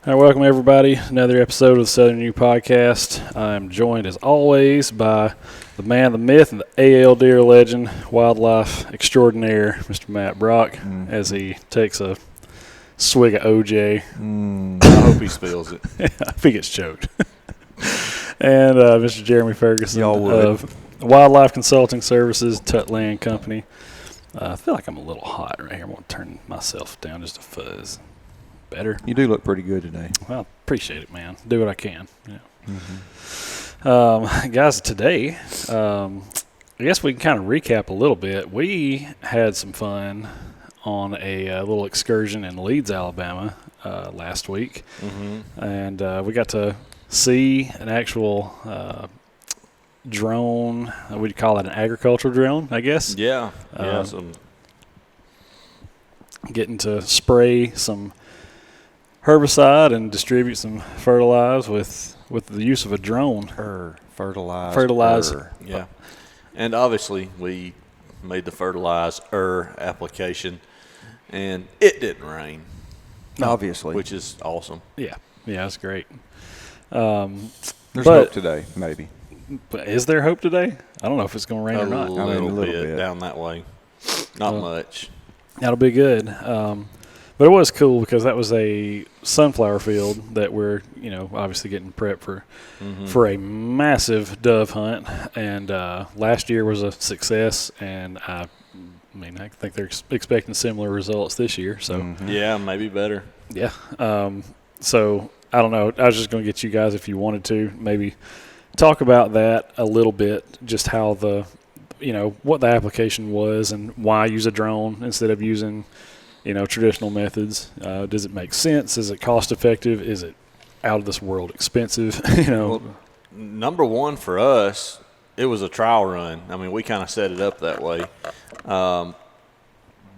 All right, welcome everybody. Another episode of the Southern U Podcast. I'm joined as always by the man, the myth, and the AL deer legend, wildlife extraordinaire, Mr. Matt Brock, as he takes a swig of OJ. I hope he spills it. I think it's choked. And Mr. Jeremy Ferguson would. of Wildlife Consulting Services, Tut Land Company. I feel like I'm a little hot right here. I'm going to turn myself down just a fuzz. Better. You do look pretty good today. Well, appreciate it, man. Do what I can. Yeah. Guys, today, I guess we can kind of recap a little bit. We had some fun on a little excursion in Leeds, Alabama last week. And we got to see an actual drone. We'd call it an agricultural drone, I guess. Yeah. Getting to spray some herbicide and distribute some fertilizer with the use of a drone. Fertilizer. Yeah. And obviously we made the fertilizer application, and it didn't rain. Obviously. Which is awesome. Yeah, that's great. There's hope today, maybe. But is there hope today? I don't know if it's going to rain or not. A little bit down that way. Not much. That'll be good. But it was cool because that was a sunflower field that we're, obviously getting prepped for a massive dove hunt. And last year was a success, and I think they're expecting similar results this year. So Yeah, maybe better. Yeah. So I don't know. I was just going to get you guys, if you wanted to, maybe talk about that a little bit, just how what the application was and why use a drone instead of using traditional methods. Does it make sense? Is it cost effective? Is it out of this world expensive? Well, number one for us, it was a trial run. I mean, we kind of set it up that way.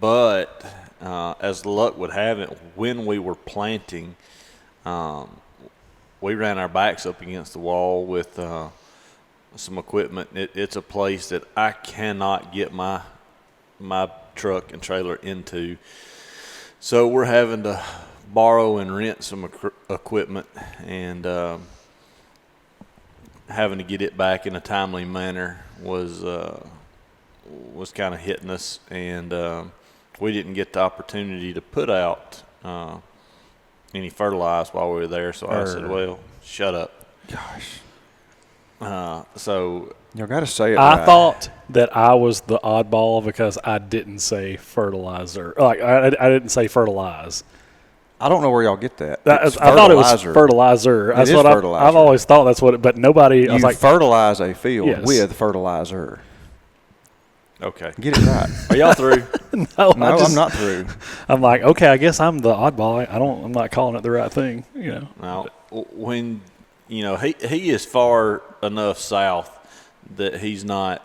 But as luck would have it, when we were planting, we ran our backs up against the wall with some equipment. It's a place that I cannot get my truck and trailer into. So we're having to borrow and rent some equipment and having to get it back in a timely manner was kind of hitting us, and we didn't get the opportunity to put out any fertilizer while we were there. So I said, well, shut up. Gosh. So y'all got to say it I right. thought that I was the oddball because I didn't say fertilizer. Like I didn't say fertilize. I don't know where y'all get that. I thought it was fertilizer. It is fertilizer. I've always thought that's what it, but nobody. I was like, fertilize a field Yes. with fertilizer. okay, Get it right. are y'all through? no, I'm not through. I'm like, okay, I guess I'm the oddball. I'm not calling it the right thing. Now, when he is far enough south that he's not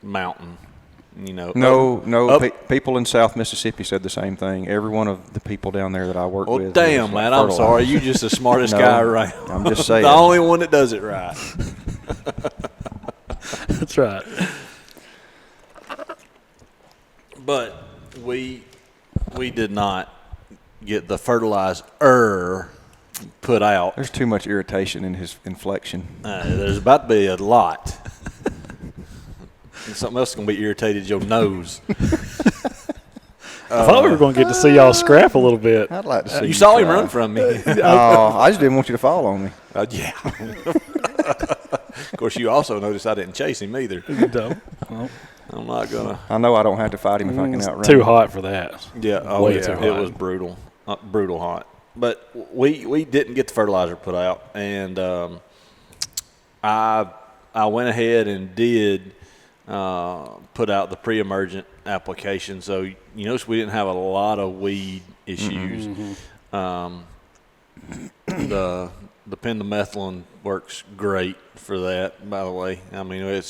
mountain. People in South Mississippi said the same thing. Every one of the people down there that I work with. Damn, man, I'm sorry. You just the smartest guy around. I'm just saying. The only one that does it right. That's right. But we did not get the fertilizer put out. There's too much irritation in his inflection. There's about to be a lot. And something else is going to be irritated, your nose. I thought we were going to get to see y'all scrap a little bit. I'd like to see You saw him try. run from me. Oh, I just didn't want you to fall on me. Yeah. Of course, you also noticed I didn't chase him either. No. Well, I'm not going to. I know I don't have to fight him if I can outrun too him. hot for that. Yeah, Way too hot. It was brutal, brutal hot. But we didn't get the fertilizer put out, and I went ahead and did put out the pre-emergent application. So you notice we didn't have a lot of weed issues. The pendimethalin works great for that. By the way, I mean I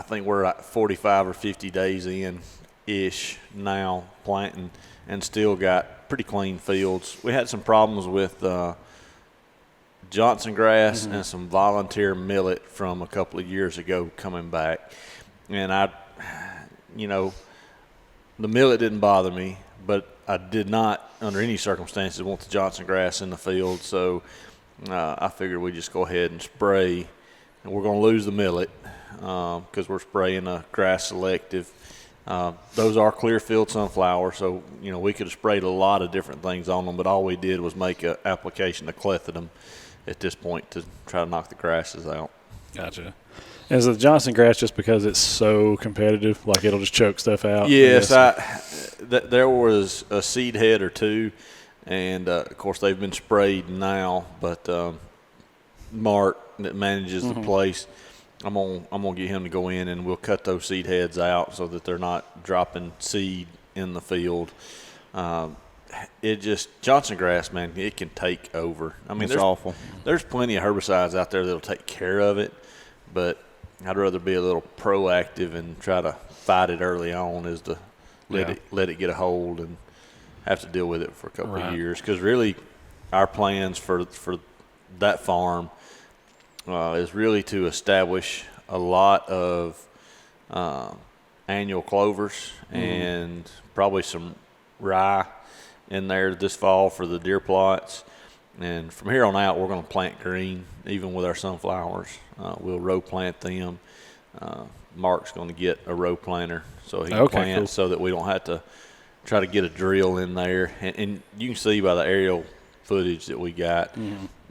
think we're at 45 or 50 days in ish now planting, and still got pretty clean fields. We had some problems with Johnson grass and some volunteer millet from a couple of years ago coming back. And the millet didn't bother me, but I did not, under any circumstances, want the Johnson grass in the field. So I figured we'd just go ahead and spray. And we're going to lose the millet because we're spraying a grass selective. Those are clear field sunflowers, so we could have sprayed a lot of different things on them, but all we did was make an application of clethodim at this point to try to knock the grasses out. Gotcha. And is the Johnson grass just because it's so competitive, like it'll just choke stuff out? Yes, there was a seed head or two, and of course they've been sprayed now. But Mark, that manages the place, I'm gonna get him to go in and we'll cut those seed heads out so that they're not dropping seed in the field. Johnson grass, man, it can take over. I mean, it's awful. There's plenty of herbicides out there that'll take care of it, but I'd rather be a little proactive and try to fight it early on, as to let it get a hold and have to deal with it for a couple of years. Because really, our plans for that farm is really to establish a lot of annual clovers and probably some rye in there this fall for the deer plots. And from here on out, we're going to plant green, even with our sunflowers. We'll row plant them. Mark's going to get a row planter so he can plant so that we don't have to try to get a drill in there. And you can see by the aerial footage that we got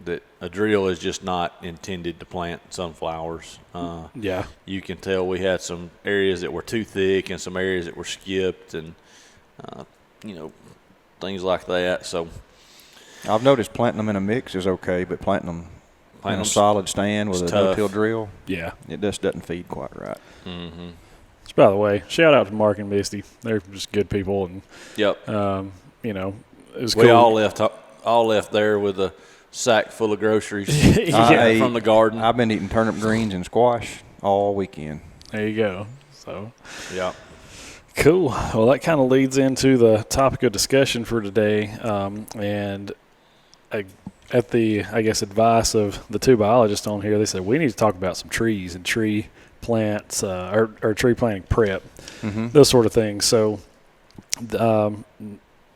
that a drill is just not intended to plant sunflowers. You can tell we had some areas that were too thick and some areas that were skipped and, things like that. So I've noticed planting them in a mix is okay, but planting them in a solid stand with a no-till drill, it just doesn't feed quite right. Mm-hmm. So, by the way, shout out to Mark and Misty. They're just good people, and it was we cool. all left there with a sack full of groceries from the garden. I've been eating turnip greens and squash all weekend. There you go. So yeah. Cool. Well, that kind of leads into the topic of discussion for today, and at the, advice of the two biologists on here, they said we need to talk about some trees and tree plants or tree planting prep, those sort of things. So,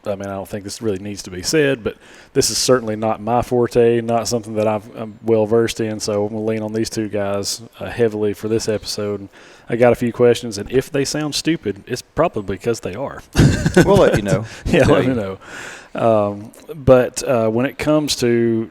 I don't think this really needs to be said, but this is certainly not my forte, not something that I'm well versed in. So I'm going to lean on these two guys heavily for this episode. I got a few questions, and if they sound stupid, it's probably because they are. We'll let you know. Let me know. But when it comes to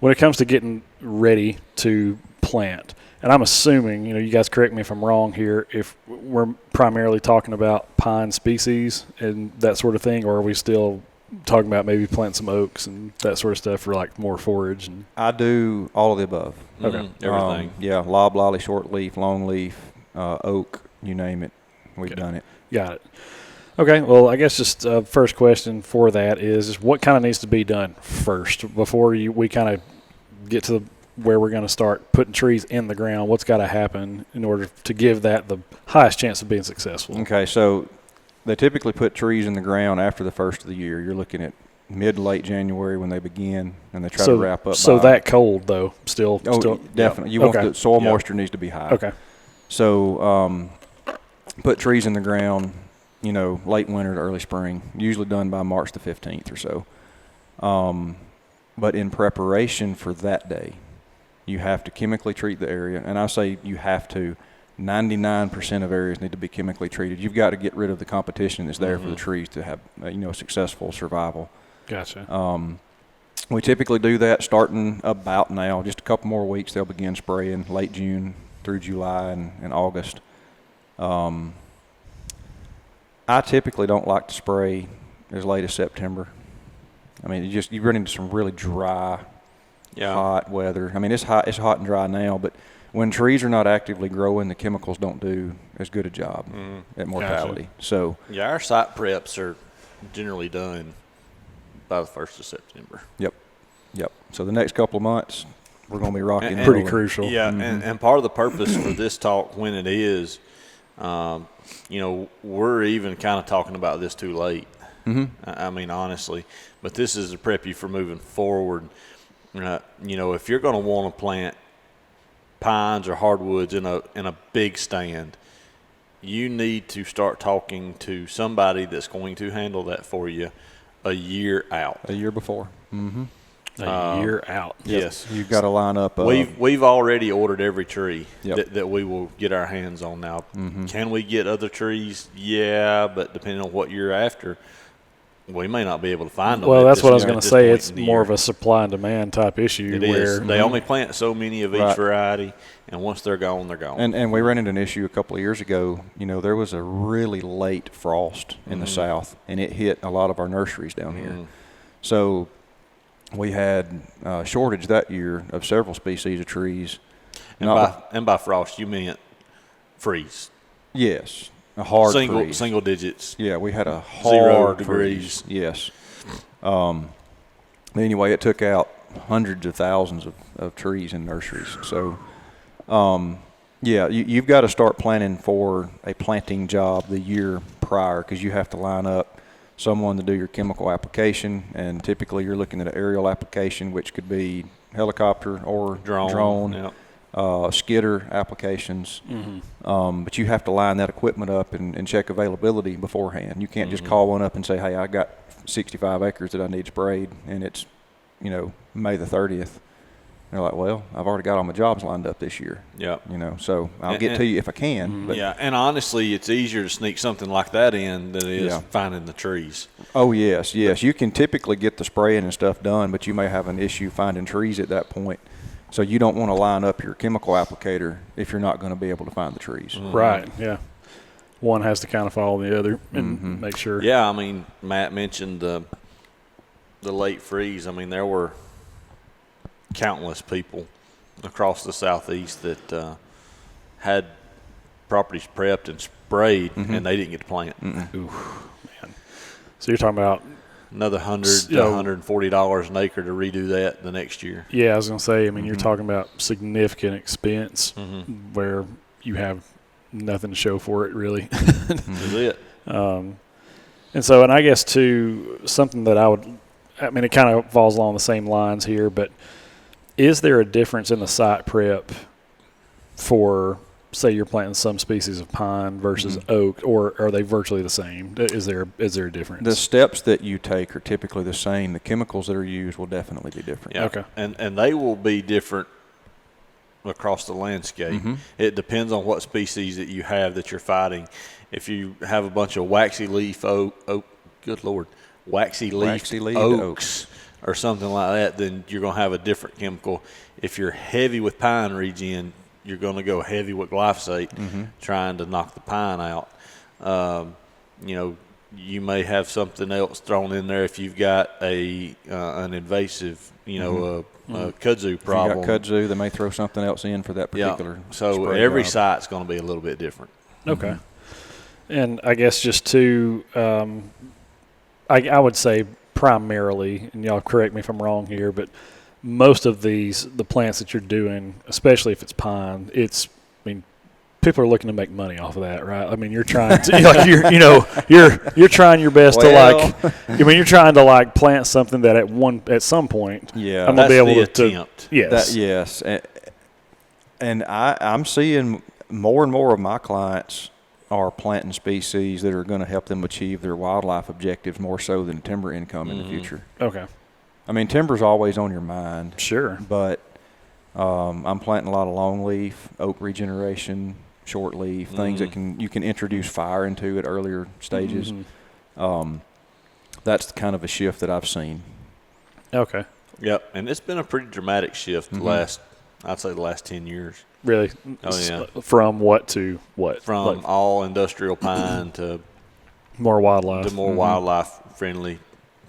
getting ready to plant, and I'm assuming, you guys correct me if I'm wrong here, if we're primarily talking about pine species and that sort of thing, or are we still talking about maybe planting some oaks and that sort of stuff for like more forage? And I do all of the above. Okay. Everything. Loblolly, short leaf, long leaf, oak, you name it. We've done it. Got it. Okay, well, I guess just first question for that is what kind of needs to be done first before we kind of get to where we're going to start putting trees in the ground? What's got to happen in order to give that the highest chance of being successful? Okay, so they typically put trees in the ground after the first of the year. You're looking at mid to late January when they begin, and they try to wrap up. So that cold, though, still definitely. You want the soil moisture needs to be high. Okay. So put trees in the ground, late winter to early spring, usually done by March the 15th or so. But in preparation for that day, you have to chemically treat the area. And I say you have to. 99% of areas need to be chemically treated. You've got to get rid of the competition that's there for the trees to have, successful survival. Gotcha. We typically do that starting about now. Just a couple more weeks, they'll begin spraying late June through July and August. I typically don't like to spray as late as September. You run into some really dry, hot weather. It's hot and dry now, but when trees are not actively growing, the chemicals don't do as good a job at mortality. Gotcha. So our site preps are generally done by the 1st of September. Yep. So the next couple of months, we're going to be rocking. And pretty crucial. Yeah, and part of the purpose for this talk, when it is, we're even kind of talking about this too late. Honestly, but this is to prep you for moving forward. If you're going to want to plant pines or hardwoods in a big stand, you need to start talking to somebody that's going to handle that for you a year out. A year before. Mm-hmm. A year out. Yes. You've got to line up. We've already ordered every tree Yep. that we will get our hands on now. Mm-hmm. Can we get other trees? Yeah, but depending on what you're after, we may not be able to find them. Well, that's what I was going going to say. It's more of a supply and demand type issue. It where is. They only plant so many of each Right. variety, and once they're gone, they're gone. And we ran into an issue a couple of years ago. You know, there was a really late frost in the south, and it hit a lot of our nurseries down here. So we had a shortage that year of several species of trees. And by frost, you meant freeze. Yes, a hard freeze. Single digits. Yeah, we had a hard 0 freeze. degrees. Yes. Anyway, it took out hundreds of thousands of trees in nurseries. So, yeah, you've got to start planning for a planting job the year prior, because you have to line up someone to do your chemical application, and typically you're looking at an aerial application, which could be helicopter or drone. Yep. Skidder applications, but you have to line that equipment up and check availability beforehand. You can't just call one up and say, hey, I got 65 acres that I need sprayed, and it's, you know, May the 30th. They're like, well, I've already got all my jobs lined up this year. Yep. You know, so I'll get to you if I can. But Yeah, and honestly, it's easier to sneak something like that in than it is Yeah. finding the trees. Oh, yes. You can typically get the spraying and stuff done, but you may have an issue finding trees at that point. So you don't want to line up your chemical applicator if you're not going to be able to find the trees. Right, yeah. One has to kind of follow the other and make sure. Yeah, I mean, Matt mentioned the late freeze. I mean, there were countless people across the southeast that had properties prepped and sprayed, and they didn't get to plant. Ooh, man. So you're talking about, Another $100 to $140 an acre to redo that the next year. yeah, I was going to say, I mean, you're talking about significant expense where you have nothing to show for it, really. Is it? And so, and I guess too, something that I mean, it kind of falls along the same lines here, but is there a difference in the site prep for, say, you're planting some species of pine versus oak, or are they virtually the same? Is there a difference? The steps that you take are typically the same. The chemicals that are used will definitely be different. Yeah. Okay. And they will be different across the landscape. It depends on what species that you have that you're fighting. If you have a bunch of waxy leaf waxy leaf oaks or something like that, then you're going to have a different chemical. If you're heavy with pine regen, you're going to go heavy with glyphosate, trying to knock the pine out. You know, you may have something else thrown in there if you've got an invasive, a kudzu problem. If you got kudzu, they may throw something else in for that particular. So spray every job. site's going to be a little bit different. Okay. And I guess just to, I would say primarily, and y'all correct me if I'm wrong here, but most of the plants that you're doing, especially if it's pine, people are looking to make money off of that, right? I mean, you're trying to, you're trying your best you're trying to plant something that at some point, Yeah, I'm gonna be able to attempt. yes, yes, and I'm seeing more and more of my clients are planting species that are going to help them achieve their wildlife objectives more so than timber income in the future. okay, I mean, timber's always on your mind, sure, but I'm planting a lot of long leaf, oak regeneration, short leaf, things that you can introduce fire into at earlier stages. That's kind of a shift that I've seen. okay, Yep, and it's been a pretty dramatic shift I'd say the last 10 years. really, Oh, yeah. From what to what? From all industrial pine to more wildlife, more wildlife friendly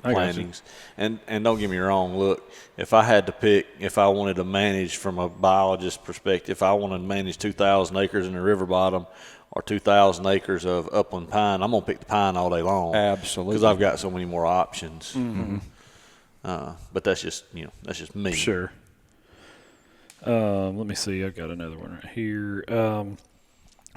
I got you. plantings. And don't get me wrong, look, if I had to pick, if I wanted to manage from a biologist perspective, if I wanted to manage 2,000 acres in the river bottom or 2,000 acres of upland pine, I'm going to pick the pine all day long. Absolutely. Because I've got so many more options. But that's just me. Sure. Let me see. I've got another one right here.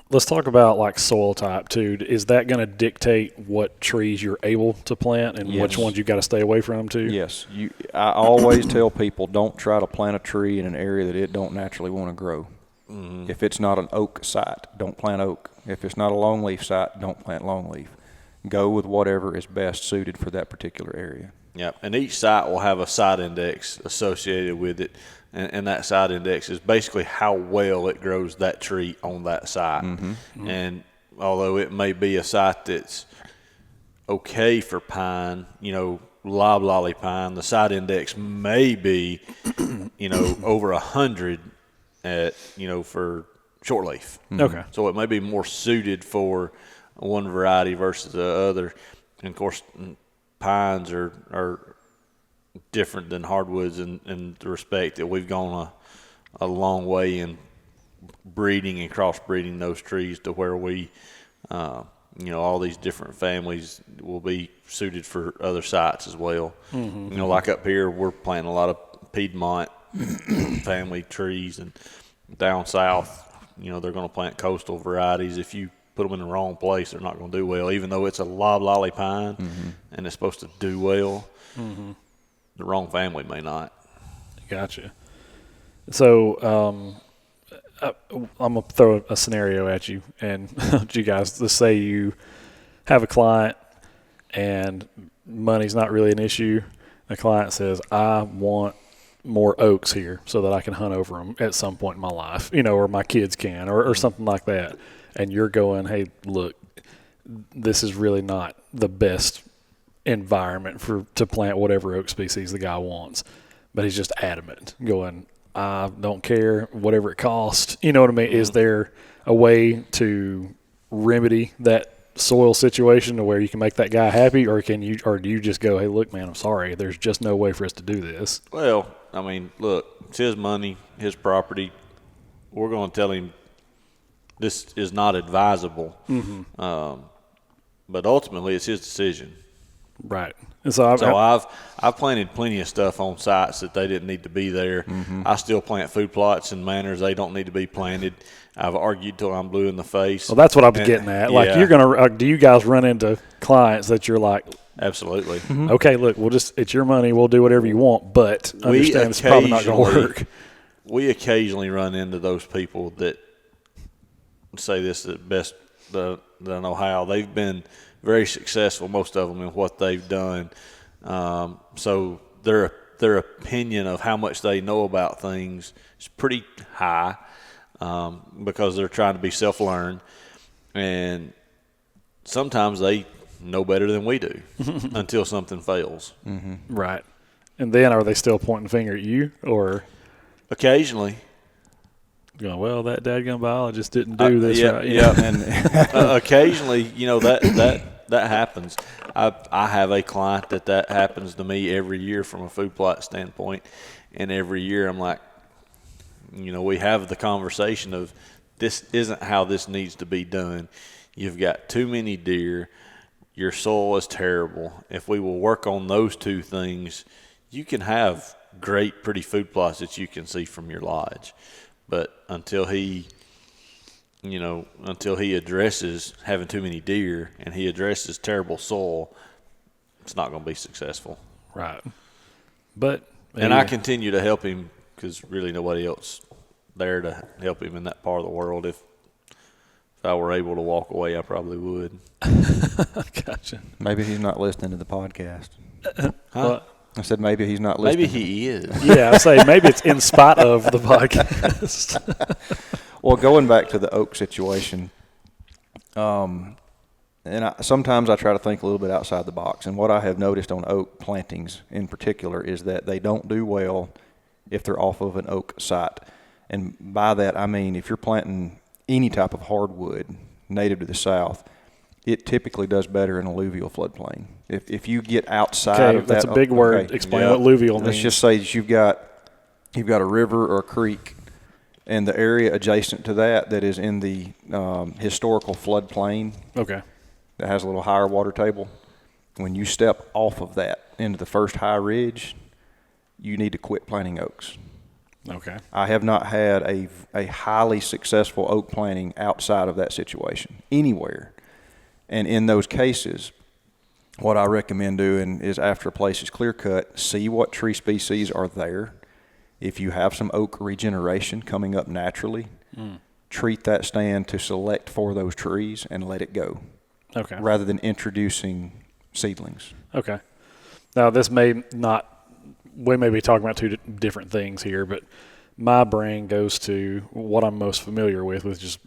Let's talk about soil type too. Is that going to dictate what trees you're able to plant and which Yes. ones you got to stay away from too? Yes, I always tell people, don't try to plant a tree in an area that it don't naturally want to grow. If it's not an oak site, don't plant oak. If it's not a longleaf site, don't plant longleaf. Go with whatever is best suited for that particular area. Yep, and each site will have a site index associated with it, and that site index is basically how well it grows that tree on that site. And although it may be a site that's okay for pine, loblolly pine, the site index may be, over 100 at, for shortleaf. Okay. So it may be more suited for one variety versus the other. And of course, pines are different than hardwoods in the respect that we've gone a long way in breeding and crossbreeding those trees to where we, all these different families will be suited for other sites as well. Like up here, we're planting a lot of Piedmont family trees, and down south, they're going to plant coastal varieties. If you put them in the wrong place, they're not going to do well, even though it's a loblolly pine and it's supposed to do well. The wrong family may not. Gotcha. So I'm going to throw a scenario at you, and you guys, let's say you have a client and money's not really an issue. The client says, I want more oaks here so that I can hunt over them at some point in my life, or my kids can, or something like that. And you're going, hey, look, this is really not the best environment to plant whatever oak species the guy wants. But he's just adamant, going, I don't care, whatever it costs. You know what I mean? Is there a way to remedy that soil situation to where you can make that guy happy, or do you just go, hey, look, man, I'm sorry, there's just no way for us to do this? Well, I mean, look, it's his money, his property. We're going to tell him this is not advisable. But ultimately, it's his decision. Right. And so I've planted plenty of stuff on sites that they didn't need to be there. I still plant food plots in manners they don't need to be planted. I've argued till I'm blue in the face. Well, that's what I was getting at. Like, yeah. you're gonna do you guys run into clients that you're like, Absolutely. okay, look, it's your money, we'll do whatever you want, but understand it's probably not going to work. We occasionally run into those people that say this the best that I know how. They've been very successful, most of them, in what they've done. So their opinion of how much they know about things is pretty high because they're trying to be self-learned. And sometimes they know better than we do until something fails. Right. And then are they still pointing the finger at you, or occasionally going, well, that dadgum biologist didn't do this right? Yeah. And occasionally, that happens. I have a client that happens to me every year from a food plot standpoint, and every year I'm like, we have the conversation of this isn't how this needs to be done. You've got too many deer. Your soil is terrible. If we will work on those two things, you can have great, pretty food plots that you can see from your lodge. But until he addresses having too many deer and he addresses terrible soil, it's not going to be successful. Right. But I continue to help him because really nobody else there to help him in that part of the world. If I were able to walk away, I probably would. Gotcha. Maybe he's not listening to the podcast. Huh? I said maybe he's not listening. Maybe he is. Yeah, I say maybe it's in spite of the podcast. Well, going back to the oak situation, sometimes I try to think a little bit outside the box. And what I have noticed on oak plantings in particular is that they don't do well if they're off of an oak site. And by that, I mean if you're planting any type of hardwood native to the South, it typically does better in alluvial floodplain. If you get outside of that, that's a big word. Explain what alluvial means. Let's just say that you've got a river or a creek, and the area adjacent to that is in the historical floodplain. Okay. That has a little higher water table. When you step off of that into the first high ridge, you need to quit planting oaks. Okay. I have not had a highly successful oak planting outside of that situation anywhere. And in those cases, what I recommend doing is after a place is clear cut, see what tree species are there. If you have some oak regeneration coming up naturally, treat that stand to select for those trees and let it go, Okay. rather than introducing seedlings. Okay. Now, this may not, we may be talking about two different things here, but my brain goes to what I'm most familiar with just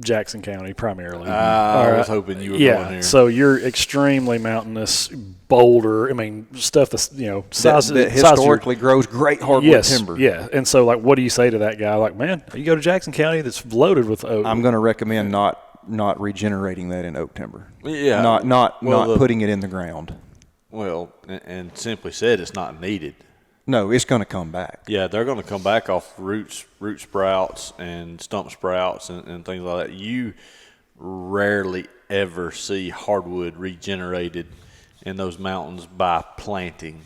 Jackson County primarily. I was hoping you were going here. So you're extremely mountainous, boulder. I mean, stuff that's, size That size of your- historically grows great hardwood timber. Yeah. And so, like, what do you say to that guy? Like, man, you go to Jackson County that's loaded with oak. I'm going to recommend not regenerating that in oak timber. Yeah. Not Well, putting it in the ground. Well, and simply said, it's not needed. No, it's going to come back. Yeah, they're going to come back off root sprouts and stump sprouts and things like that. You rarely ever see hardwood regenerated in those mountains by planting.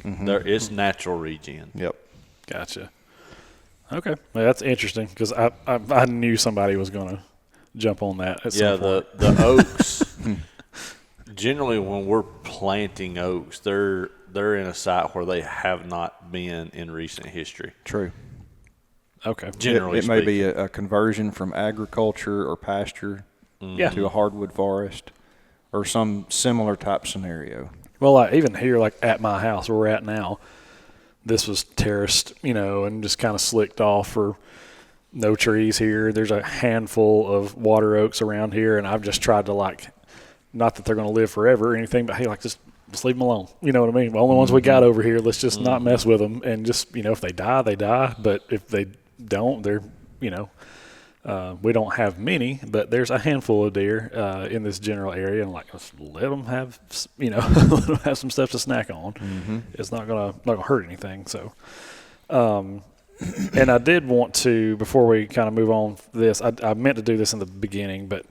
It's natural regen. Yep. Gotcha. Okay. Well, that's interesting because I knew somebody was going to jump on that at some point. the oaks. Generally, when we're planting oaks, they're in a site where they have not been in recent history. True. Okay. Generally, It may be a conversion from agriculture or pasture Yeah. to a hardwood forest or some similar type scenario. Well, like, even here, like at my house where we're at now, this was terraced, and just kind of slicked off for no trees here. There's a handful of water oaks around here, and I've just tried to, not that they're going to live forever or anything, but hey, just leave them alone. You know what I mean? The only ones we got over here, let's just not mess with them. And just, if they die, they die. But if they don't, they're, we don't have many, but there's a handful of deer in this general area. And let's let them have, let them have some stuff to snack on. It's not gonna hurt anything. So, and I did want to, before we kind of move on this, I meant to do this in the beginning, but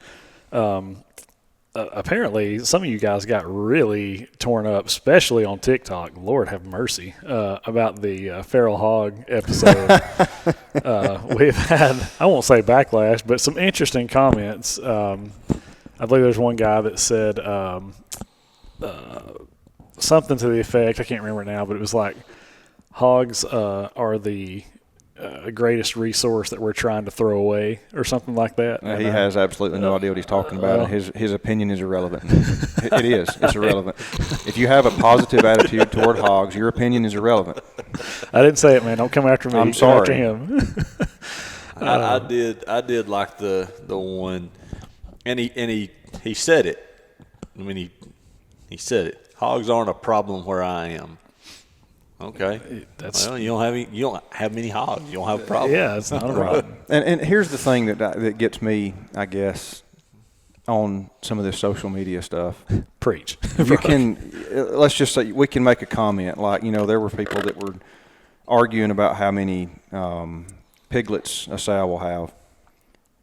apparently some of you guys got really torn up, especially on TikTok. Lord have mercy, about the feral hog episode. We've had, I won't say backlash, but some interesting comments. I believe there's one guy that said something to the effect, I can't remember now, but it was like, hogs are the greatest resource that we're trying to throw away, or something like that. He has absolutely no idea what he's talking about, and his opinion is irrelevant. It is. It's irrelevant. If you have a positive attitude toward hogs, your opinion is irrelevant. I didn't say it, man. Don't come after me. I'm Come after sorry. him. I did like the one, and he said it. I mean, he said it. Hogs aren't a problem where I am. Okay. Well, you don't have many hogs. You don't have a problem. Yeah, it's not a problem. And here's the thing that gets me, I guess, on some of this social media stuff. Preach. You can, let's just say, we can make a comment like, there were people that were arguing about how many piglets a sow will have.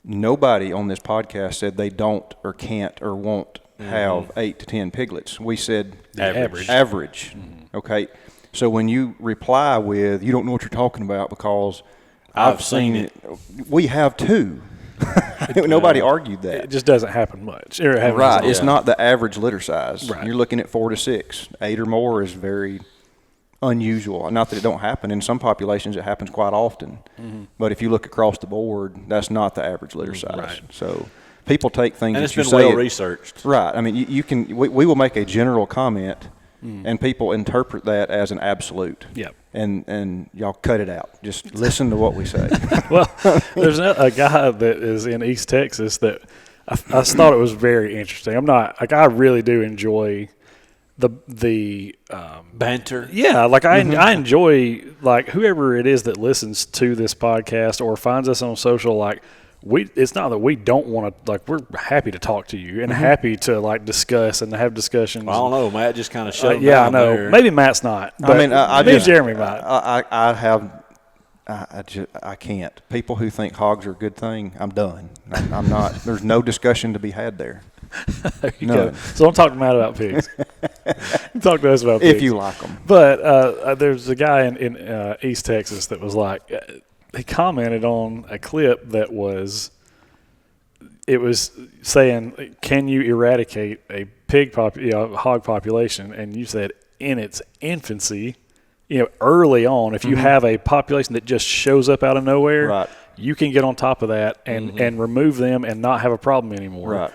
Nobody on this podcast said they don't or can't or won't have 8 to 10 piglets. We said Average. Okay. So when you reply with, you don't know what you're talking about because I've seen it. We have 2. Nobody argued that. It just doesn't happen much. Right. It's not the average litter size. Right. You're looking at 4 to 6. 8 or more is very unusual. Not that it don't happen. In some populations, it happens quite often. But if you look across the board, that's not the average litter size. Right. So people take things And that it's you been say. well researched. Right. I mean, you can. We will make a general comment, and people interpret that as an absolute. Yep. And y'all cut it out. Just listen to what we say. Well, there's a guy that is in East Texas that I thought it was very interesting. I really do enjoy the Banter. yeah, I enjoy whoever it is that listens to this podcast or finds us on social, it's not that we don't want to, we're happy to talk to you and happy to discuss and have discussions. I don't know. Matt just kind of shut Yeah, I down know. there. Maybe Matt's not. But maybe Jeremy might. I can't. People who think hogs are a good thing, I'm done. I'm not. There's no discussion to be had there. There you No. go. So don't talk to Matt about pigs. Talk to us about pigs. If you like them. But there's a guy in East Texas that was he commented on a clip that was saying, can you eradicate a hog population? And you said in its infancy, early on, if you have a population that just shows up out of nowhere, Right. you can get on top of that and remove them and not have a problem anymore. Right.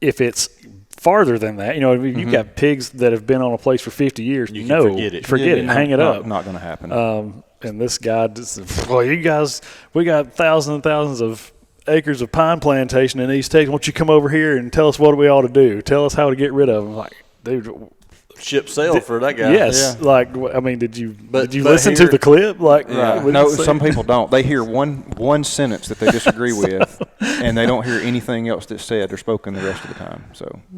If it's farther than that, you know, if you've got pigs that have been on a place for 50 years, You can forget it. forget it, hang it up. Not going to happen. And this guy just, well, you guys, we got thousands and thousands of acres of pine plantation in East Texas. Why don't you come over here and tell us what we ought to do? Tell us how to get rid of them. Like, dude, Ship sail for that guy. yes. Yeah. Like, I mean, did you But listen to here- the clip? Like, Yeah. what did No, it say? some people don't. They hear one sentence that they disagree with, and they don't hear anything else that's said or spoken the rest of the time.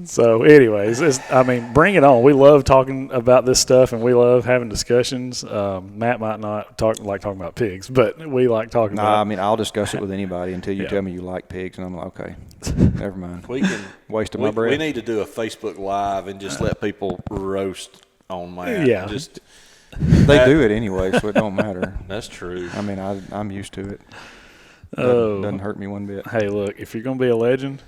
So, anyways, I mean, bring it on. We love talking about this stuff, and we love having discussions. Matt might not talking about pigs, but we like talking Nah, about. I mean, I'll discuss it with anybody until you Yeah. tell me you like pigs, and I'm like, okay, never mind. We can Wasting we, my breath. we need to do a Facebook Live and just let people roast on Matt. Yeah. Just They do it anyway, so it don't matter. that's true. I mean, I'm used to it. Oh. Doesn't hurt me one bit. Hey, look, if you're going to be a legend,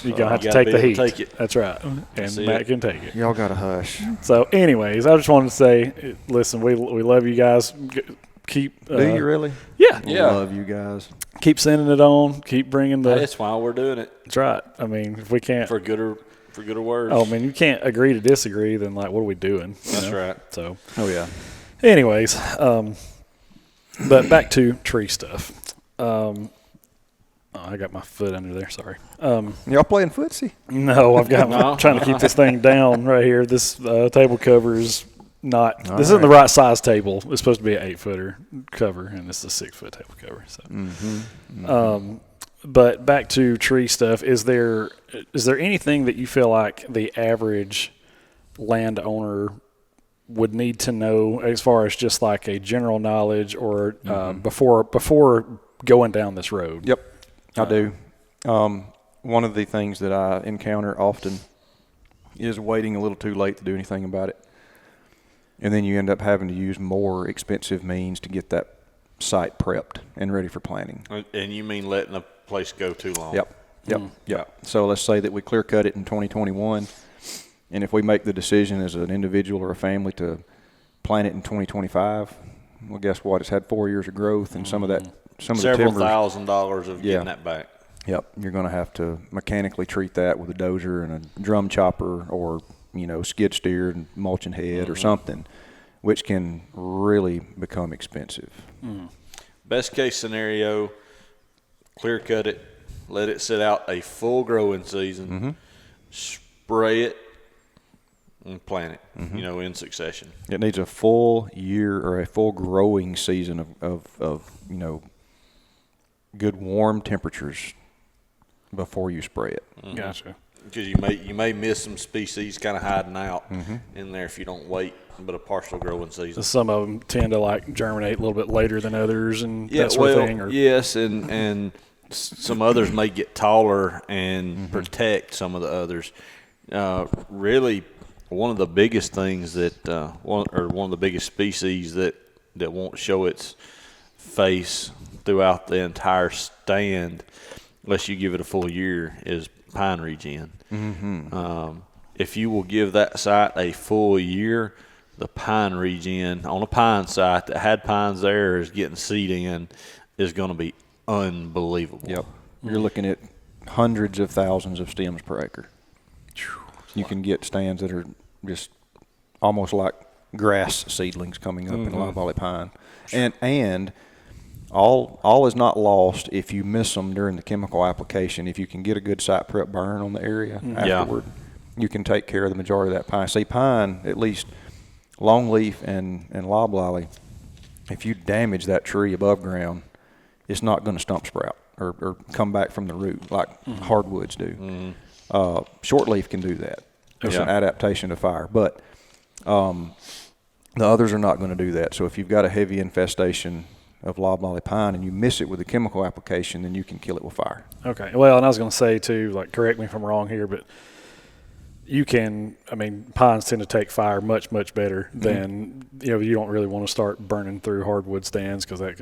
you're going to have to gotta take the be heat. able to take it. That's right. And That's Matt it. can take it. Y'all got to hush. So, anyways, I just wanted to say, listen, we love you guys. Keep. Do you really? Yeah. Yeah. Love you guys. Keep sending it on. Keep bringing the. That's why we're doing it That's right. I mean, if we can't. for good or worse. Oh, I mean, you can't agree to disagree. Then, like, what are we doing? You That's know? right. So, Oh yeah. anyways, but back to tree stuff. I got my foot under there. Sorry. Y'all playing footsie? No, I've got. No. I'm trying to keep this thing down right here. This table cover is not. All this isn't the right. right size table. It's supposed to be an 8-footer cover, and this is a 6-foot table cover. So, Mm-hmm. but back to tree stuff. Is there anything that you feel like the average landowner would need to know as far as just like a general knowledge or before going down this road? Yep, I do. One of the things that I encounter often is waiting a little too late to do anything about it. And then you end up having to use more expensive means to get that site prepped and ready for planting. And you mean letting a place go too long? Yep. So let's say that we clear cut it in 2021, and if we make the decision as an individual or a family to plant it in 2025, well, guess what? It's had 4 years of growth, and some of the Several timbers. $1,000s of Yeah. getting that back. Yep, you're going to have to mechanically treat that with a dozer and a drum chopper, or skid steer and mulching head or something, which can really become expensive. Best case scenario, clear cut it, let it sit out a full growing season, spray it, and plant it, in succession. It needs a full year or a full growing season of good warm temperatures before you spray it. Gotcha. Because you may miss some species kind of hiding out in there if you don't wait but a partial growing season. Some of them tend to like germinate a little bit later than others, and Yeah, that sort well, of thing. Or, yes, and some others may get taller and protect some of the others. Really, one of the biggest things that one of the biggest species that won't show its face throughout the entire stand unless you give it a full year is pine regen. If you will give that site a full year, the pine regen on a pine site that had pines there is getting seed in is going to be unbelievable. Yep. You're looking at hundreds of thousands of stems per acre. You can get stands that are just almost like grass seedlings coming up in loblolly pine. And all is not lost if you miss them during the chemical application. If you can get a good site prep burn on the area afterward, you can take care of the majority of that pine. See, pine, at least longleaf and loblolly, if you damage that tree above ground, it's not going to stump sprout or come back from the root like hardwoods do. Shortleaf can do that. It's an adaptation to fire, but the others are not going to do that. So if you've got a heavy infestation of loblolly pine and you miss it with a chemical application, then you can kill it with fire. Okay. Well, and I was going to say too, like, correct me if I'm wrong here, but pines tend to take fire much, much better than, you don't really want to start burning through hardwood stands because they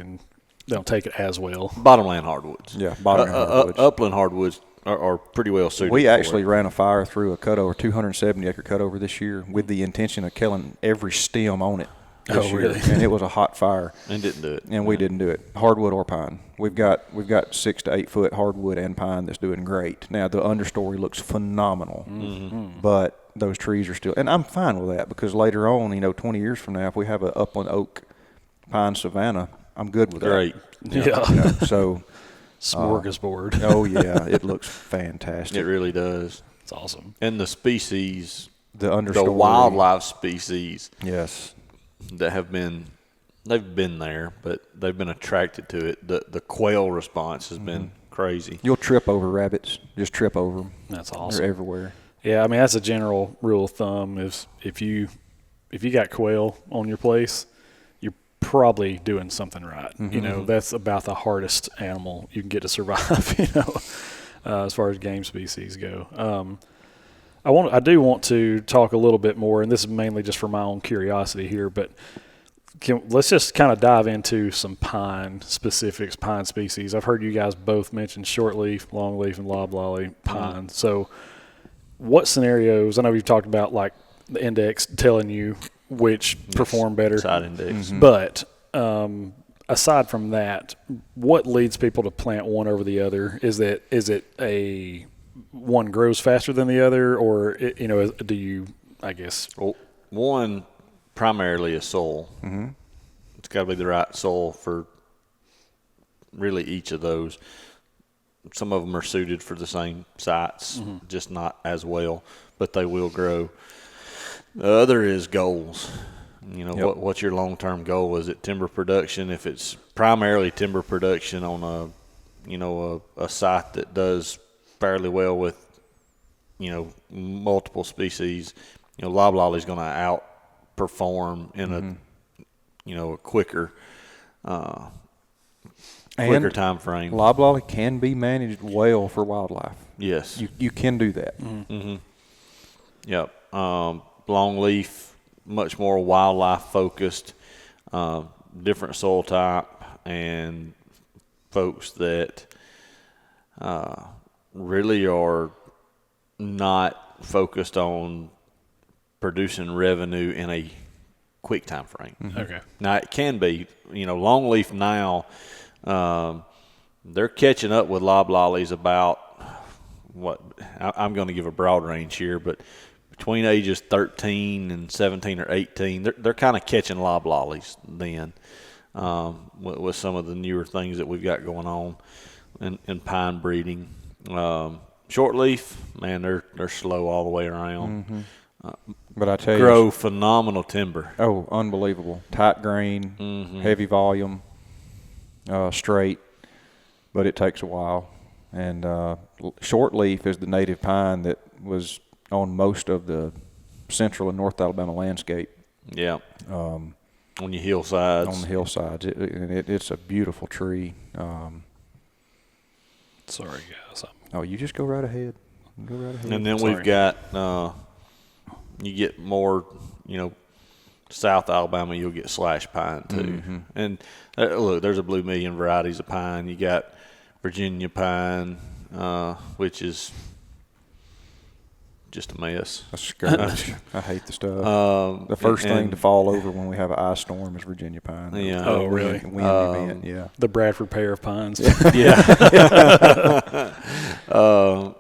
don't take it as well. Bottomland hardwoods. Yeah, bottomland hardwoods. Upland hardwoods are pretty well suited. We for actually it. ran a fire through a cutover, 270-acre cutover this year with the intention of killing every stem on it this Oh, year, really? and it was a hot fire, And didn't do it. and we didn't do it. Hardwood or pine. We've got 6 to 8 foot hardwood and pine that's doing great. Now the understory looks phenomenal, but those trees are still, and I'm fine with that because later on, 20 years from now, if we have an upland oak pine savanna, I'm good with Great. Yeah. So, Smorgasbord. oh yeah, it looks fantastic. It really does. It's awesome. And the species, The understory, the wildlife species yes, that they've been there, but they've been attracted to it. The quail response has been crazy. you'll trip over rabbits. Just trip over them. That's They're awesome. everywhere. Yeah, I mean that's a general rule of thumb. Is if you got quail on your place, you're probably doing something right. That's about the hardest animal you can get to survive. As far as game species go. I do want to talk a little bit more, and this is mainly just for my own curiosity here, but let's just kind of dive into some pine specifics, pine species. I've heard you guys both mention shortleaf, longleaf, and loblolly pine. So what scenarios, I know you've talked about like the index telling you which perform better, Side index. but aside from that, what leads people to plant one over the other? Is it a one grows faster than the other, or do you, I guess? Well, one, primarily is soil. Mm-hmm. It's got to be the right soil for really each of those. Some of them are suited for the same sites, just not as well, but they will grow. The other is goals. What's your long-term goal? Is it timber production? If it's primarily timber production on a site that does fairly well with, multiple species, loblolly is going to outperform in a quicker time frame. Loblolly can be managed well for wildlife. Yes. You can do that. Yep. Longleaf, much more wildlife focused, different soil type, and folks that really are not focused on producing revenue in a quick time frame. Okay. Now it can be, longleaf now, they're catching up with loblollies about I'm going to give a broad range here, but between ages 13 and 17 or 18, they're kind of catching loblollies then, with some of the newer things that we've got going on in pine breeding. Shortleaf, man, they're slow all the way around. But I tell you, Grow phenomenal timber. oh, unbelievable! Tight grain, heavy volume, straight, but it takes a while. And shortleaf is the native pine that was on most of the central and North Alabama landscape. Yeah. On your hillsides. On the hillsides, it's a beautiful tree. Sorry, guys. Oh, you just go right ahead. Go right ahead. And then Sorry. we've got, you get more, South Alabama, you'll get slash pine too. And look, there's a blue million varieties of pine. You got Virginia pine, which is just a mess. A scourge. I hate the stuff. The first thing to fall over when we have an ice storm is Virginia pine. Yeah. Oh, really? Wind event, yeah. The Bradford pair of pines. Yeah.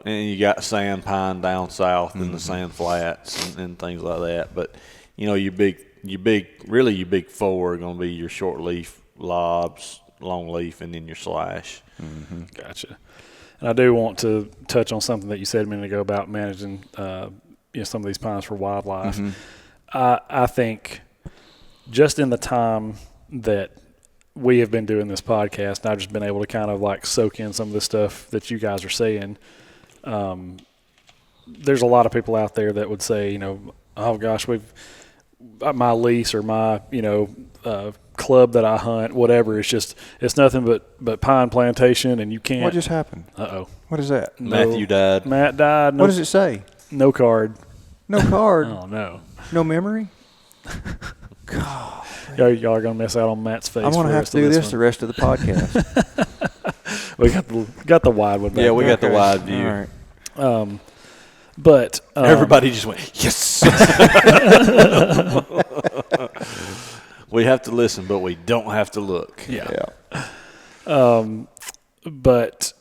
And you got sand pine down south in the sand flats and things like that. But, your big four are going to be your short leaf, lobs, long leaf, and then your slash. Gotcha. And I do want to touch on something that you said a minute ago about managing, some of these pines for wildlife. I think just in the time that we have been doing this podcast, and I've just been able to kind of like soak in some of the stuff that you guys are saying. There's a lot of people out there that would say, oh gosh, my lease or my, club that I hunt, whatever, it's nothing but pine plantation, and you can't. What just happened? Uh-oh. What is that? Matthew died. Matt died. No, What does it say? No card. No card. Oh, no. No memory? Y'all are going to miss out on Matt's face. I'm going to have to do this the one. rest of the podcast. We got the wide one back. Yeah, we there. got the wide view. All right. But Everybody just went, yes. We have to listen, but we don't have to look. Yeah. But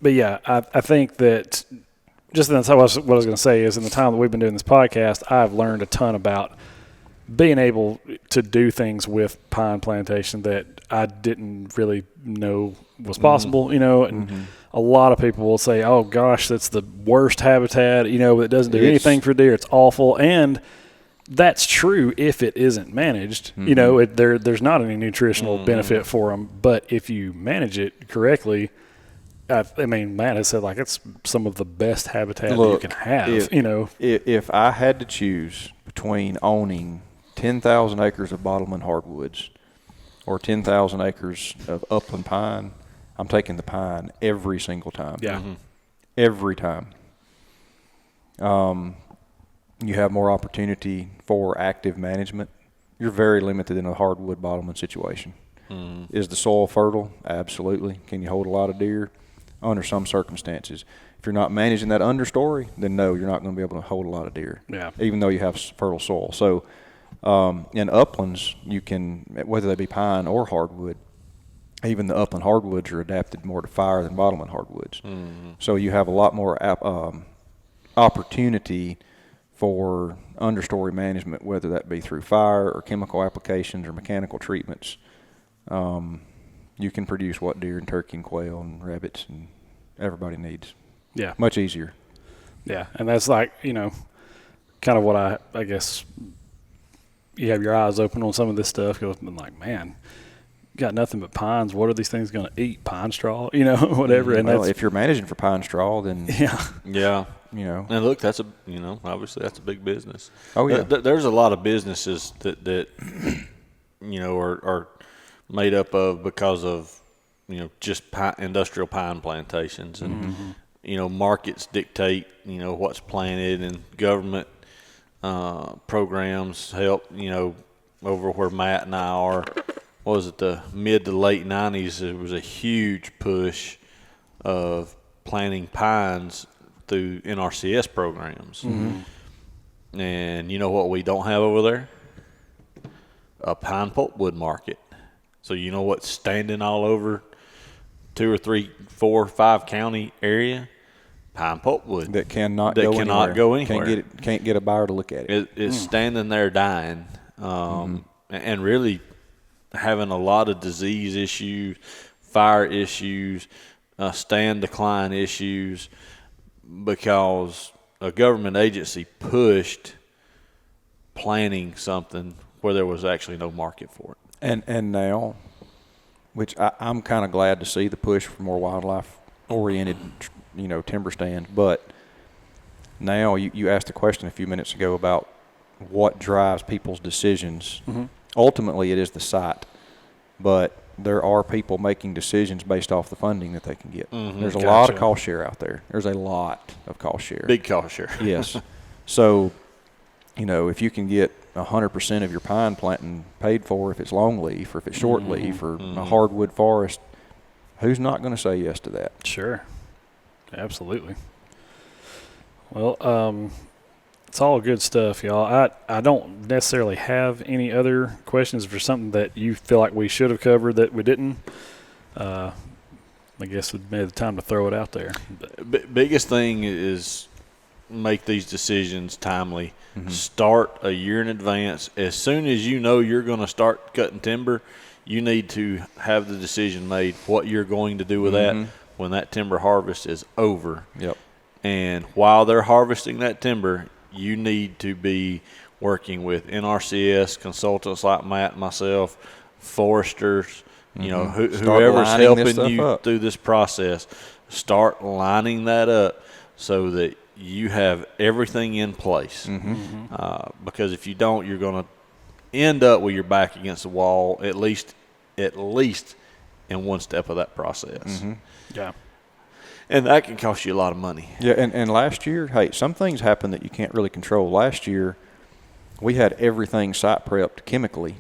yeah, I think that just that's what I was going to say is in the time that we've been doing this podcast, I've learned a ton about being able to do things with pine plantation that I didn't really know was possible, you know, and a lot of people will say, oh gosh, that's the worst habitat, you know, it doesn't do anything for deer. It's awful. And that's true if it isn't managed. You know, there's not any nutritional benefit for them. But if you manage it correctly, I mean, Matt has said like it's some of the best habitat that you can have. You know, if I had to choose between owning 10,000 acres of bottlemen hardwoods or 10,000 acres of upland pine, I'm taking the pine every single time. Yeah, every time. You have more opportunity for active management. You're very limited in a hardwood bottleman situation. Is the soil fertile? Absolutely. Can you hold a lot of deer? Under some circumstances. If you're not managing that understory, then no, you're not going to be able to hold a lot of deer. Yeah. Even though you have fertile soil. So in uplands, you can, whether they be pine or hardwood, even the upland hardwoods are adapted more to fire than bottlemen hardwoods. So you have a lot more opportunity for understory management, whether that be through fire or chemical applications or mechanical treatments. You can produce what deer and turkey and quail and rabbits and everybody needs. Yeah. Much easier. Yeah. And that's like, you know, kind of what I guess you have your eyes open on some of this stuff. You're like, man, got nothing but pines. What are these things going to eat? Pine straw, you know, whatever. And well, if you're managing for pine straw, then Yeah. You know. And look, that's obviously that's a big business. Oh yeah. There's a lot of businesses that you know are made up of because of, you know, just industrial pine plantations, and you know, markets dictate, you know, what's planted, and government programs help, you know, over where Matt and I are. What was it, the mid to late 90s? There was a huge push of planting pines through NRCS programs. And you know what we don't have over there? A pine pulpwood market. So you know what's standing all over 2 or 3, 4, 5 county area? Pine pulpwood. That cannot cannot go anywhere. Can't get a buyer to look at it. It's standing there dying, and really having a lot of disease issues, fire issues, stand decline issues, because a government agency pushed planting something where there was actually no market for it. And now, which I'm kind of glad to see the push for more wildlife-oriented, you know, timber stand. But now you asked a question a few minutes ago about what drives people's decisions. Ultimately, it is the site. But there are people making decisions based off the funding that they can get. There's a lot of cost share out there. There's a lot of cost share. Big cost share. Yes. So, you know, if you can get 100% of your pine planting paid for, if it's long leaf or if it's short leaf or a hardwood forest, who's not going to say yes to that? Sure. Absolutely. Well, it's all good stuff, y'all. I don't necessarily have any other questions for something that you feel like we should have covered that we didn't. I guess it'd be the time to throw it out there. Biggest thing is make these decisions timely. Start a year in advance. As soon as you know you're going to start cutting timber, you need to have the decision made what you're going to do with that when that timber harvest is over. Yep. And while they're harvesting that timber, you need to be working with NRCS consultants like Matt and myself, foresters, you know, whoever's helping you through this process. Start lining that up so that you have everything in place. Because if you don't, you're going to end up with your back against the wall, at least in one step of that process. Yeah. And that can cost you a lot of money. Yeah, and last year, hey, some things happen that you can't really control. Last year, we had everything site prepped chemically,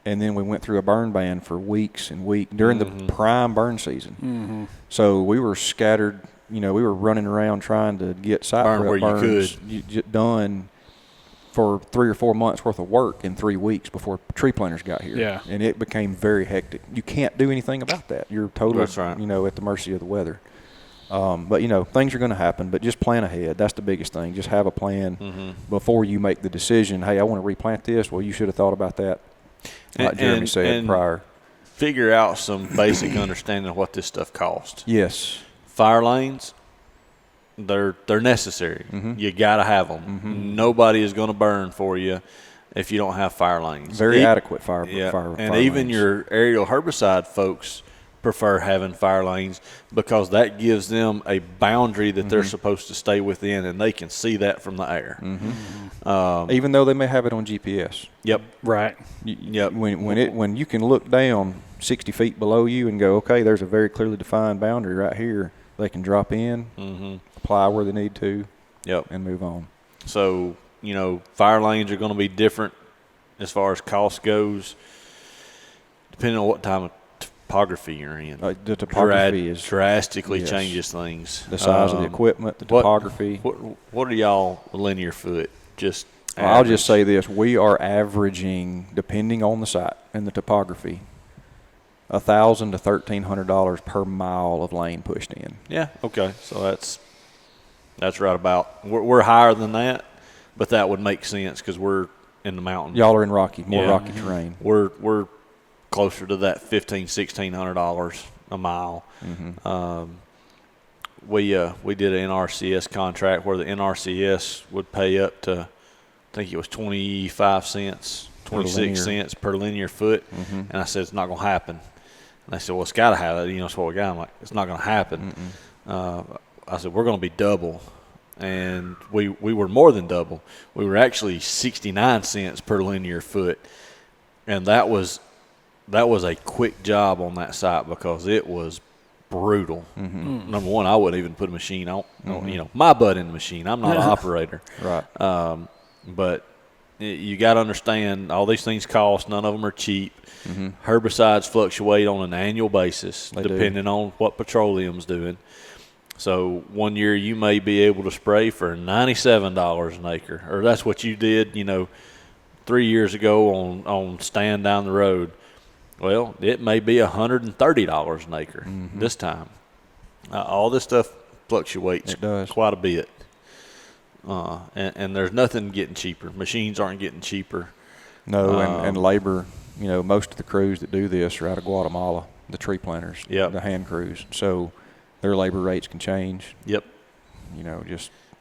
and then we went through a burn ban for weeks and weeks during the prime burn season. So we were scattered. You know, we were running around trying to get site Burn prep where burns you done for 3 or 4 months worth of work in 3 weeks before tree planters got here. Yeah. And it became very hectic. You can't do anything about that. You're totally, That's right. at the mercy of the weather. But, things are going to happen, but just plan ahead. That's the biggest thing. Just have a plan before you make the decision, hey, I want to replant this. Well, you should have thought about that, like Jeremy said prior. Figure out some basic understanding of what this stuff costs. Yes. Fire lanes, they're necessary. You got to have them. Nobody is going to burn for you if you don't have fire lanes. Very adequate fire and even lanes. your aerial herbicide folks prefer having fire lanes because that gives them a boundary that they're supposed to stay within, and they can see that from the air. Even though they may have it on GPS. Yep. Right. Yep. When you can look down 60 feet below you and go, okay, there's a very clearly defined boundary right here. They can drop in, apply where they need to, and move on. So, fire lanes are going to be different as far as cost goes, depending on what time of topography you're in. The topography is drastically changes things. The size of the equipment, the topography. What are y'all linear foot? Just I'll just say this: we are averaging, depending on the site and the topography, $1,000 to $1,300 per mile of lane pushed in. Yeah. Okay. So that's right about. We're higher than that, but that would make sense because we're in the mountains. Y'all are in rocky terrain. We're closer to that $1,500-$1,600 a mile. We did an NRCS contract where the NRCS would pay up to, I think it was 25 cents, 26 cents per linear foot, and I said it's not going to happen. And they said, well, it's got to happen. That's what we got. I'm like, it's not going to happen. I said, we're going to be double. And we were more than double. We were actually 69 cents per linear foot, and that was a quick job on that site because it was brutal. Number one, I wouldn't even put a machine on, my butt in the machine. I'm not an operator. Right. But you got to understand all these things cost. None of them are cheap. Herbicides fluctuate on an annual basis depending on what petroleum's doing. So one year you may be able to spray for $97 an acre, or that's what you did, 3 years ago on stand down the road. Well, it may be $130 an acre this time. All this stuff fluctuates quite a bit. And there's nothing getting cheaper. Machines aren't getting cheaper. No, and labor, most of the crews that do this are out of Guatemala, the tree planters, the hand crews. So their labor rates can change. Yep.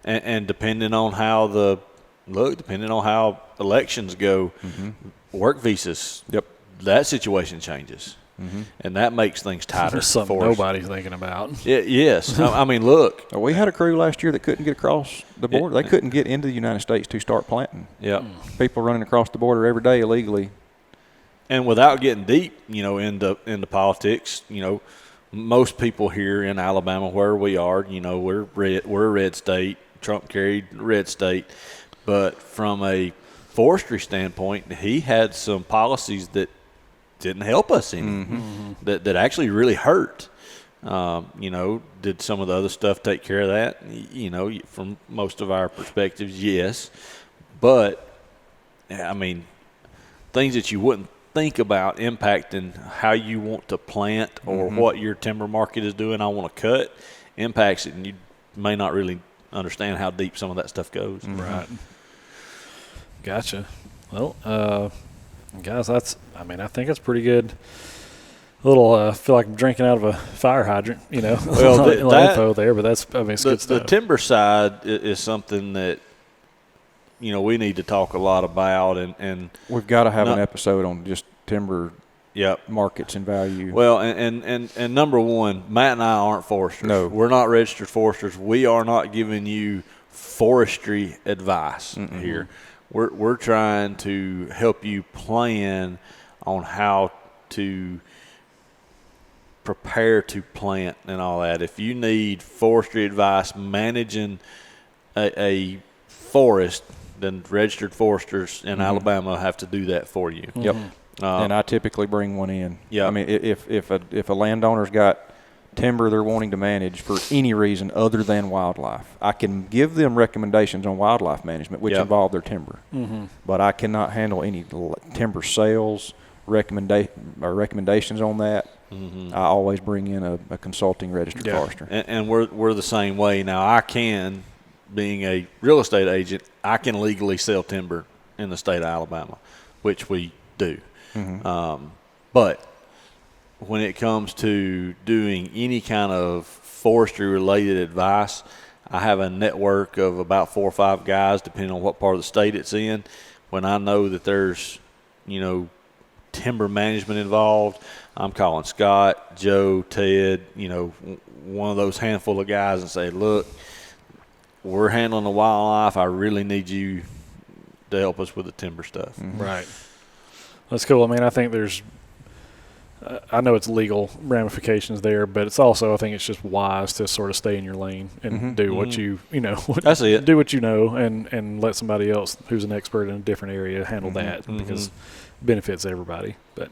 And depending on how depending on how elections go, work visas. Yep. That situation changes, and that makes things tighter. Something nobody's thinking about. Yes. I mean, look. We had a crew last year that couldn't get across the border. They couldn't get into the United States to start planting. Yeah. People running across the border every day illegally. And without getting deep, into politics, most people here in Alabama, where we are, we're a red state. Trump carried red state, but from a forestry standpoint, he had some policies that didn't help us any, that actually really hurt. Did some of the other stuff take care of that? From most of our perspectives, yes. But, I mean, things that you wouldn't think about impacting how you want to plant or what your timber market is doing, I want to cut, impacts it, and you may not really understand how deep some of that stuff goes. Right. Gotcha. Well, guys, I think that's pretty good. I feel like I'm drinking out of a fire hydrant, Well, that info there, but it's good stuff. The timber side is something that, we need to talk a lot about, and we've got to have an episode on just timber markets and value. Well, and number one, Matt and I aren't foresters. No. We're not registered foresters. We are not giving you forestry advice here. We're trying to help you plan on how to prepare to plant and all that. If you need forestry advice managing a forest, then registered foresters in Alabama have to do that for you. Yep. And I typically bring one in. Yeah. I mean, if a landowner's got timber they're wanting to manage for any reason other than wildlife. I can give them recommendations on wildlife management, which Yep. involve their timber, but I cannot handle any timber sales recommendations on that. I always bring in a consulting registered Yeah. forester. And we're the same way. Now, I can, being a real estate agent, I can legally sell timber in the state of Alabama, which we do. But when it comes to doing any kind of forestry-related advice, I have a network of about 4 or 5 guys, depending on what part of the state it's in. When I know that there's, timber management involved, I'm calling Scott, Joe, Ted, one of those handful of guys and say, look, we're handling the wildlife. I really need you to help us with the timber stuff. Right. That's cool. I mean, I think there's I know it's legal ramifications there, but it's also, I think it's just wise to sort of stay in your lane and do what That's it. do what you know, and let somebody else who's an expert in a different area handle that because it benefits everybody. But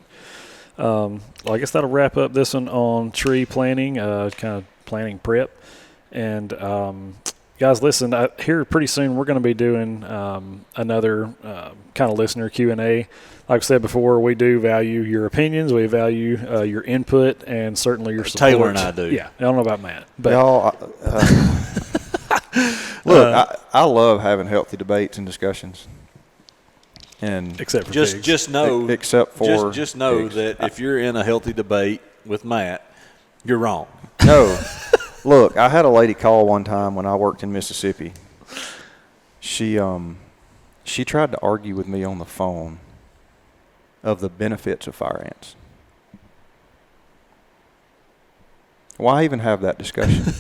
well, I guess that'll wrap up this one on tree planting, kind of planting prep. And guys, listen, here pretty soon we're going to be doing another kind of listener Q&A. Like I said before, we do value your opinions. We value your input and certainly your support. Taylor and I do. Yeah, I don't know about Matt. But Y'all, look, I love having healthy debates and discussions. And except for Just pigs. just know except for just know pigs. that if you're in a healthy debate with Matt, you're wrong. No. Look, I had a lady call one time when I worked in Mississippi. She tried to argue with me on the phone of the benefits of fire ants. Why even have that discussion?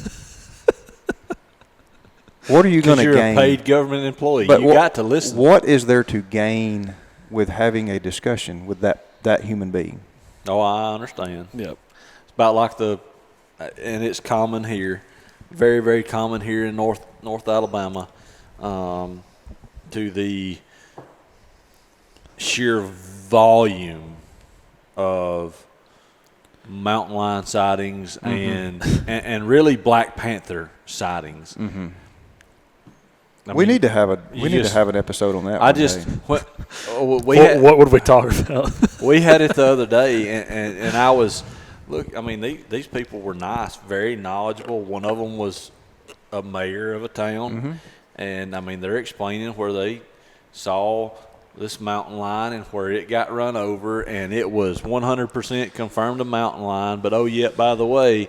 What are you going to You're gain? a paid government employee. But You got to listen. What is there to gain with having a discussion with that human being? Oh, I understand. Yep. It's about like and it's common here, very, very common here in North Alabama, to the sheer volume of mountain lion sightings and really Black Panther sightings. Mm-hmm. I We mean, need to have you just- an episode on that. I one just day. What would we talk about? we had it the other day, and I was look. I mean, these people were nice, very knowledgeable. One of them was a mayor of a town, and I mean, they're explaining where they saw this mountain lion and where it got run over, and it was 100% confirmed a mountain lion. But oh yeah, by the way,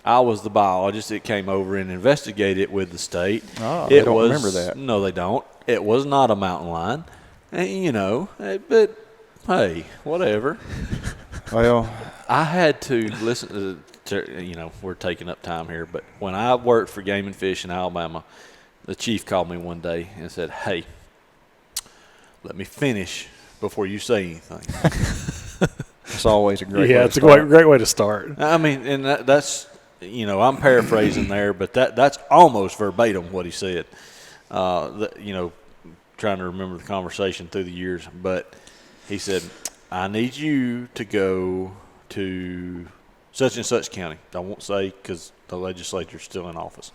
I was the biologist that came over and investigated it with the state. Oh, they don't remember that. No, they don't. It was not a mountain lion. And, but hey, whatever. Well, I had to listen to, we're taking up time here, but when I worked for Game and Fish in Alabama, the chief called me one day and said, hey, let me finish before you say anything. it's always a great. way Yeah, to it's a start. great way to start. I mean, and that's, I'm paraphrasing there, but that's almost verbatim what he said. Trying to remember the conversation through the years, but he said, I need you to go to such and such county. I won't say because the legislature's still in office.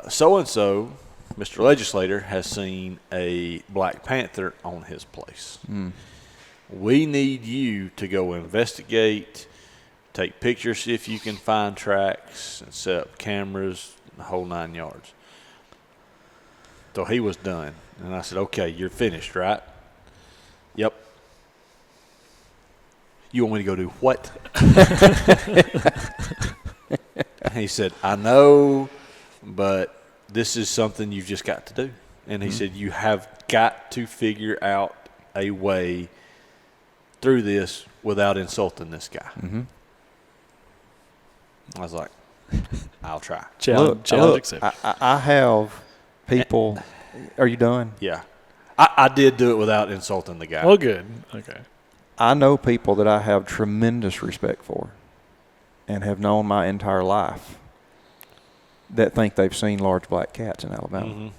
So-and-so, Mr. Legislator, has seen a Black Panther on his place. We need you to go investigate, take pictures, see if you can find tracks, and set up cameras, the whole 9 yards. So he was done. And I said, okay, you're finished, right? Yep. You want me to go do what? He said, I know, but this is something you've just got to do. And he said, you have got to figure out a way through this without insulting this guy. I was like, I'll try. Challenge Look, accepted. I have people. Are you done? Yeah. I did do it without insulting the guy. Well, good. Okay. I know people that I have tremendous respect for and have known my entire life that think they've seen large black cats in Alabama.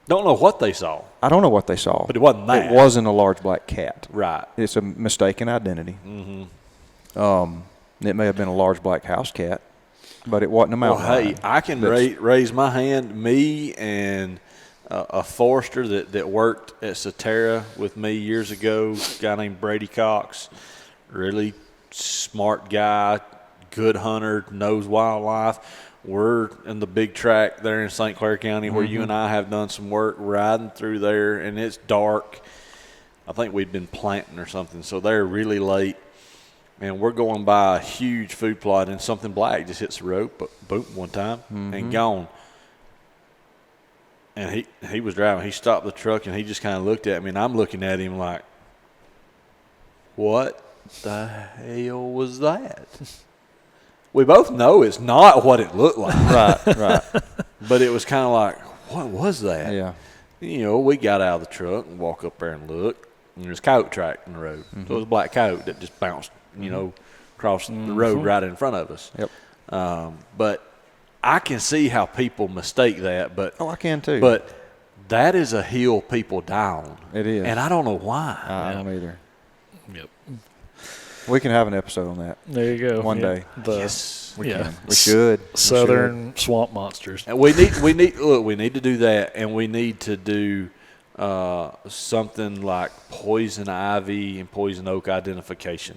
Don't know what they saw. I don't know what they saw. But it wasn't that. It wasn't a large black cat. Right. It's a mistaken identity. It may have been a large black house cat, but it wasn't a mountain Well, hey, lion. I can raise my hand. Me and a forester that worked at Soterra with me years ago, a guy named Brady Cox, really smart guy, good hunter, knows wildlife. We're in the big track there in St. Clair County where you and I have done some work riding through there, and it's dark. I think we'd been planting or something, so they're really late. And we're going by a huge food plot, and something black just hits the road, boom, one time, and gone. And he was driving. He stopped the truck, and he just kind of looked at me, and I'm looking at him like, what the hell was that? We both know it's not what it looked like. Right. But it was kind of like, what was that? Yeah. You know, we got out of the truck and walk up there and look, and there's a coyote track in the road. So it was a black coyote that just bounced, you know, across the road right in front of us. Yep. But I can see how people mistake that. But Oh, I can too. But that is a hill people die on. It is. And I don't know why. I don't either. Yep. We can have an episode on that There you go. one day. Yes. We Yeah. can. We should. We Southern swamp monsters. And we need to do that, and we need to do something like poison ivy and poison oak identification,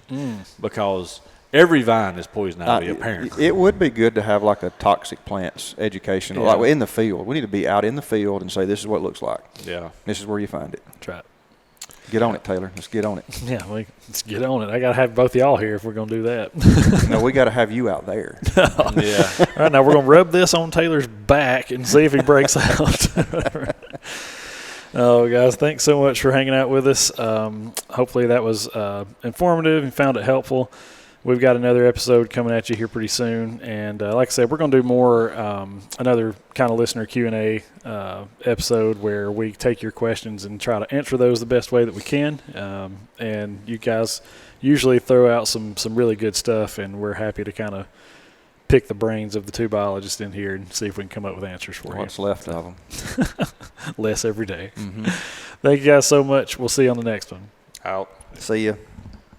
because every vine is poison should. ivy apparently. It would be good to have like a toxic plants education, Yeah. like in the field. We need to be out in the field and say, this is what it looks like. Yeah. This is where you find it. Try it. Get on it, Taylor. Let's get on it. Yeah, let's get on it. I got to have both of y'all here if we're going to do that. No, we got to have you out there. Yeah. All right, now we're going to rub this on Taylor's back and see if he breaks out. Oh, guys, thanks so much for hanging out with us. Hopefully that was informative and found it helpful. We've got another episode coming at you here pretty soon. And like I said, we're going to do more, another kind of listener Q&A episode where we take your questions and try to answer those the best way that we can. And you guys usually throw out some really good stuff, and we're happy to kind of pick the brains of the two biologists in here and see if we can come up with answers for What's left of them. you. Less every day. Thank you guys so much. We'll see you on the next one. Out. See ya.